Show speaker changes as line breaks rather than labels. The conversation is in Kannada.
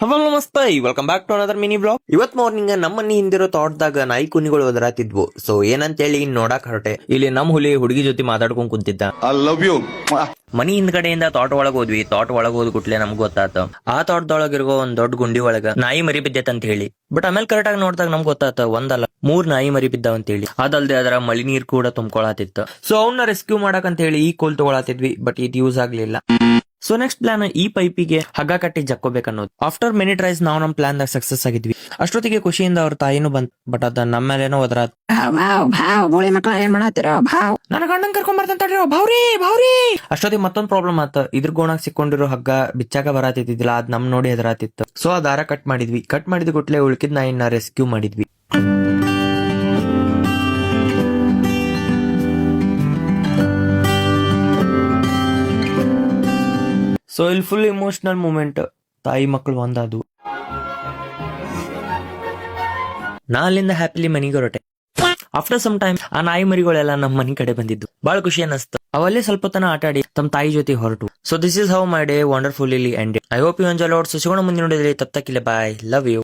ಹಲೋ ನಮಸ್ತೆ, welcome back to another mini blog. ಇವತ್ ಮಾರ್ನಿಂಗ್ ನಮ್ಮ ಮನಿ ಹಿಂದಿರೋ ತೋಟದಾಗ ನಾಯಿ ಕುನಿಗಳು ಒದರಾತಿದ್ವು. ಸೊ ಏನಂತೇಳಿ ನೋಡಕ್ ಹೊರಟೆ. ಇಲ್ಲಿ ನಮ್ ಹುಲಿ ಹುಡುಗಿ ಜೊತೆ ಮಾತಾಡ್ಕೊಂಡ್ ಕುಂತಿದ್ದ.
I love you.
ಮನಿ ಹಿಂದ್ಗಡೆಯಿಂದ ತೋಟ ಒಳಗ್ ಹೋದ್ವಿ. ತೋಟ ಒಳಗ್ ಹೋದ್ ಗುಟ್ಲೆ ನಮ್ಗ್ ಗೊತ್ತಾತ ಆ ತೋಟದೊಳಗಿರೋ ಒಂದ್ ದೊಡ್ಡ ಗುಂಡಿ ಒಳಗ ನಾಯಿ ಮರಿ ಬಿದ್ದೈತ್ ಅಂತ ಹೇಳಿ. ಬಟ್ ಆಮೇಲೆ ಕರೆಕ್ಟ್ ಆಗಿ ನೋಡ್ದಾಗ ನಮ್ಗ್ ಗೊತ್ತಾತ ಒಂದಲ್ಲ 3 ನಾಯಿ ಮರಿ ಬಿದ್ದಾವ ಅಂತ ಹೇಳಿ. ಅದಲ್ದೆ ಅದರ ಮಳಿ ನೀರ್ ಕೂಡ ತುಂಬ್ಕೊಳತಿತ್ತು. ಸೊ ಅವನ್ನ ರೆಸ್ಕ್ಯೂ ಮಾಡಕ್ ಅಂತ ಹೇಳಿ ಈ ಕೋಲ್ ತಗೊಳತಿದ್ವಿ. ಬಟ್ ಇದು ಯೂಸ್ ಆಗ್ಲಿಲ್ಲ. ಸೊ ನೆಕ್ಸ್ಟ್ ಪ್ಲಾನ್ ಈ ಪೈಪಿಗೆ ಹಗ್ಗ ಕಟ್ಟಿ ಜಕ್ಕೋಬೇಕನ್ನೋದು. ಆಫ್ಟರ್ ಮೆನಿ ಟ್ರೈಸ್ ನಾವು ನಮ್ ಪ್ಲಾನ್ ದಾಗ ಸಕ್ಸಸ್ ಆಗಿದ್ವಿ. ಅಷ್ಟೊತ್ತಿಗೆ ಖುಷಿಯಿಂದ ಅವ್ರ ತಾಯಿನೂ ಬಂತ್. ಬಟ್ ಅದ ನಮ್ಮ ಮೇಲೇನೋ ಒದರಾತ್. ನನ್ನ ಗಂಡನ್ ಕರ್ಕೊಂಡ್ ಬರ್ತಂತ ಭಾವ್ರಿ. ಅಷ್ಟೊತ್ತಿಗೆ ಮತ್ತೊಂದ್ ಪ್ರಾಬ್ಲಮ್ ಆತ. ಇದ್ರ ಗೋಣಾಗ್ ಸಿಕ್ಕೊಂಡಿರೋ ಹಗ್ಗ ಬಿಚ್ಚಾಕ ಬರಾತಿದ್ದಿಲ್ಲ. ಅದ್ ನಮ್ ನೋಡಿ ಎದರಾತಿತ್ತು. ಸೊ ಆ ದಾರ ಕಟ್ ಮಾಡಿದ್ವಿ. ಕಟ್ ಮಾಡಿದ ಗುಟ್ಲೆ ಉಳ್ಕಿದ್ ನಾಯಿನ ರೆಸ್ಕ್ಯೂ ಮಾಡಿದ್ವಿ. ಸೊ ಇಲ್ಲಿ ಫುಲ್ ಇಮೋಷನಲ್ ಮೂಮೆಂಟ್. ತಾಯಿ ಮಕ್ಕಳು ಒಂದಾದು. ನಾ ಅಲ್ಲಿಂದ ಹ್ಯಾಪಿಲಿ ಮನಿಗೆ ಹೊರಟೆ. ಆಫ್ಟರ್ ಸಮ್ ಟೈಮ್ ಆ ನಾಯಿ ಮರಿಗಳೆಲ್ಲ ನಮ್ಮ ಮನಿ ಕಡೆ ಬಂದಿದ್ದು. ಬಹಳ ಖುಷಿ ಅನ್ನಿಸ್ತು. ಅವಲ್ಲೇ ಸ್ವಲ್ಪ ತನ ಆಟ ಆಡಿ ತಮ್ಮ ತಾಯಿ ಜೊತೆ ಹೊರಟು. So this is how my day wonderfully ended. I hope you enjoy lot. So ಸಿಗೋಣ ಮುಂದಿನ ನೋಡಿದ್ರೆ ತಪ್ಪ ಬಾಯ್. Love you.